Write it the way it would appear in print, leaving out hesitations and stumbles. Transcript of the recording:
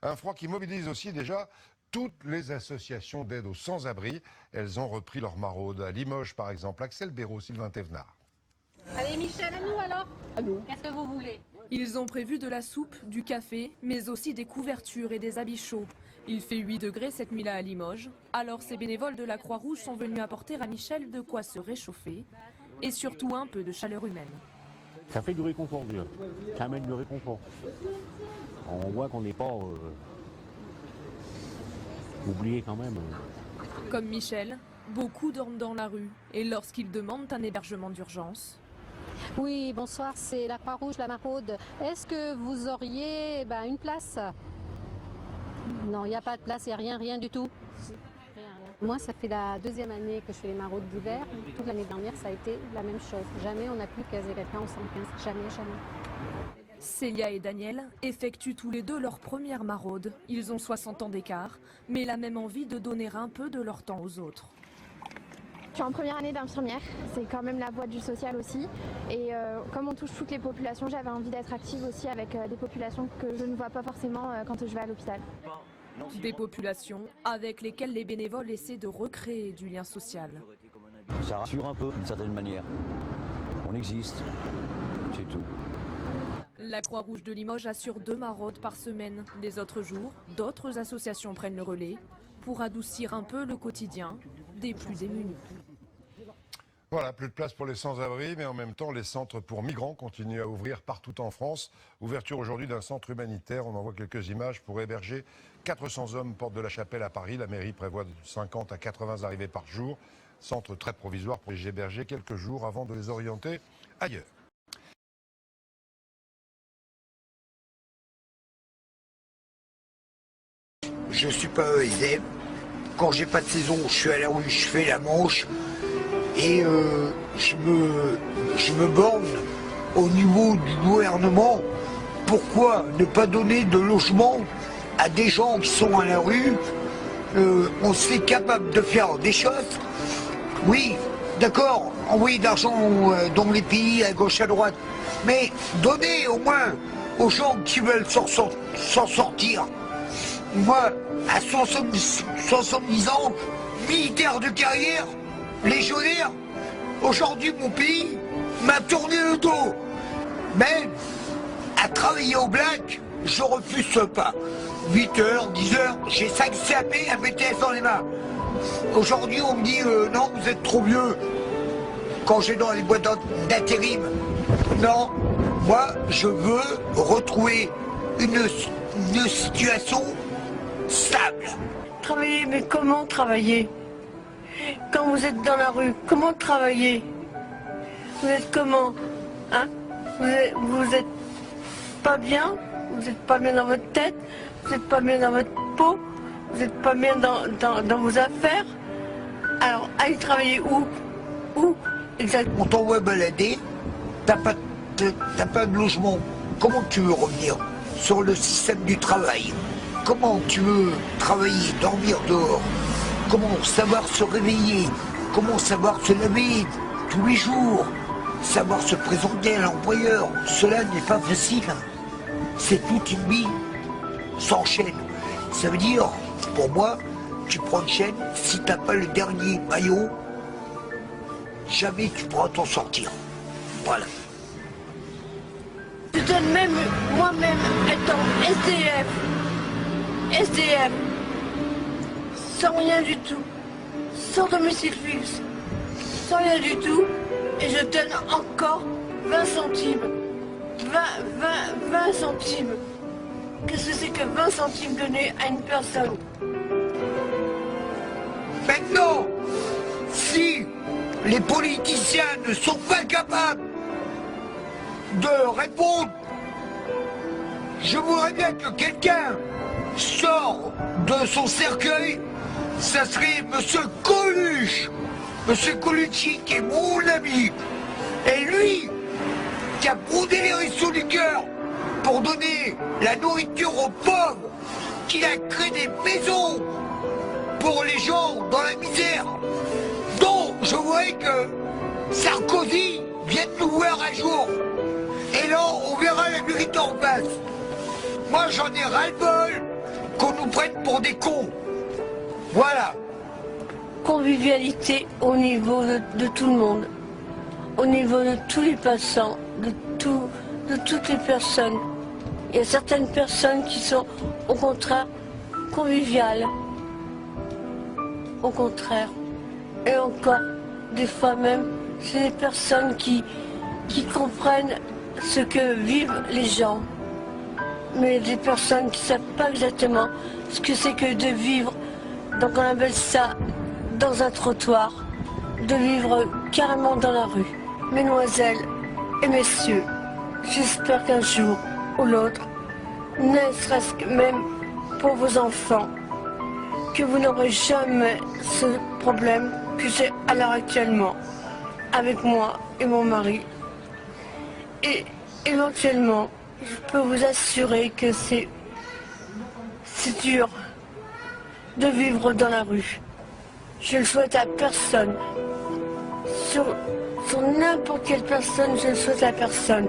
Un froid qui mobilise aussi déjà toutes les associations d'aide aux sans-abri. Elles ont repris leur maraude. À Limoges, par exemple, Axel Béraud, Sylvain Thévenard. Allez Michel, à nous alors. À nous. Qu'est-ce que vous voulez? Ils ont prévu de la soupe, du café, mais aussi des couvertures et des habits chauds. Il fait 8 degrés cette nuit-là à Limoges. Alors ces bénévoles de la Croix-Rouge sont venus apporter à Michel de quoi se réchauffer et surtout un peu de chaleur humaine. Ça fait du réconfort déjà. Ça amène du réconfort. On voit qu'on n'est pas oublié quand même. Comme Michel, beaucoup dorment dans la rue et lorsqu'ils demandent un hébergement d'urgence. Oui, bonsoir, c'est la Croix-Rouge, la Maraude. Est-ce que vous auriez une place? Non, il n'y a pas de place, il n'y a rien du tout. Rien. Moi, ça fait la deuxième année que je fais les maraudes d'hiver. Toute l'année dernière, ça a été la même chose. Jamais on n'a pu caser quelqu'un au 115. Jamais, jamais. Célia et Daniel effectuent tous les deux leur première maraude. Ils ont 60 ans d'écart, mais la même envie de donner un peu de leur temps aux autres. Je suis en première année d'infirmière, c'est quand même la voie du social aussi. Et comme on touche toutes les populations, j'avais envie d'être active aussi avec des populations que je ne vois pas forcément quand je vais à l'hôpital. Des populations avec lesquelles les bénévoles essaient de recréer du lien social. Ça rassure un peu d'une certaine manière. On existe, c'est tout. La Croix-Rouge de Limoges assure 2 maraudes par semaine. Les autres jours, d'autres associations prennent le relais pour adoucir un peu le quotidien des plus démunis. Voilà, plus de place pour les sans-abri, mais en même temps, les centres pour migrants continuent à ouvrir partout en France. Ouverture aujourd'hui d'un centre humanitaire. On en voit quelques images pour héberger 400 hommes porte de la Chapelle à Paris. La mairie prévoit de 50 à 80 arrivées par jour. Centre très provisoire pour les héberger quelques jours avant de les orienter ailleurs. Je suis pas ESF. Quand j'ai pas de saison, je suis à la rue, je fais la manche. Et je me borne au niveau du gouvernement. Pourquoi ne pas donner de logement à des gens qui sont à la rue? On se fait capable de faire des choses. Oui, d'accord, envoyer de l'argent dans les pays à gauche à droite. Mais donner au moins aux gens qui veulent s'en sortir. Moi, à 70 ans, militaire de carrière, légionnaire, aujourd'hui mon pays m'a tourné le dos. Mais à travailler au black, je refuse pas. 8h, 10h, j'ai 5 CAP, un BTS dans les mains. Aujourd'hui on me dit non, vous êtes trop vieux. Quand j'ai dans les boîtes d'intérim. Non, moi je veux retrouver une situation stable. Travailler, mais comment travailler? Quand vous êtes dans la rue, comment travailler? Vous êtes comment? Hein? Vous êtes pas bien? Vous n'êtes pas bien dans votre tête? Vous n'êtes pas bien dans votre peau? Vous n'êtes pas bien dans vos affaires? Alors, allez travailler où? Où? Exactement. On t'envoie balader, t'as pas de logement. Comment tu veux revenir sur le système du travail? Comment tu veux travailler, dormir dehors? Comment savoir se réveiller? Comment savoir se laver tous les jours? Savoir se présenter à l'employeur? Cela n'est pas facile. C'est toute une vie sans chaîne. Ça veut dire, pour moi, tu prends une chaîne, si t'as pas le dernier maillot, jamais tu pourras t'en sortir. Voilà. Je donne même, moi-même, étant SDF, sans rien du tout, sans domicile fixe, sans rien du tout, et je donne encore 20 centimes. 20 centimes. Qu'est-ce que c'est que 20 centimes donnés à une personne? Maintenant, si les politiciens ne sont pas capables de répondre, je voudrais bien que quelqu'un sort de son cercueil, ça serait Monsieur Coluche, Monsieur Colucci qui est mon ami, et lui qui a brodé les ruisseaux du cœur pour donner la nourriture aux pauvres, qui a créé des maisons pour les gens dans la misère. Donc je voudrais que Sarkozy vienne nous voir un jour, et là on verra la vérité en face. Moi j'en ai ras-le-bol pour des cons. Voilà. Convivialité au niveau de tout le monde, au niveau de tous les passants, de toutes les personnes. Il y a certaines personnes qui sont au contraire conviviales, au contraire. Et encore, des fois même, c'est des personnes qui comprennent ce que vivent les gens. Mais des personnes qui ne savent pas exactement ce que c'est que de vivre, donc on appelle ça dans un trottoir, de vivre carrément dans la rue. Mesdemoiselles et messieurs, j'espère qu'un jour ou l'autre, ne serait-ce que même pour vos enfants, que vous n'aurez jamais ce problème que j'ai à l'heure actuellement avec moi et mon mari. Et éventuellement, je peux vous assurer que c'est dur de vivre dans la rue. Je le souhaite à personne. Sur n'importe quelle personne, je le souhaite à personne.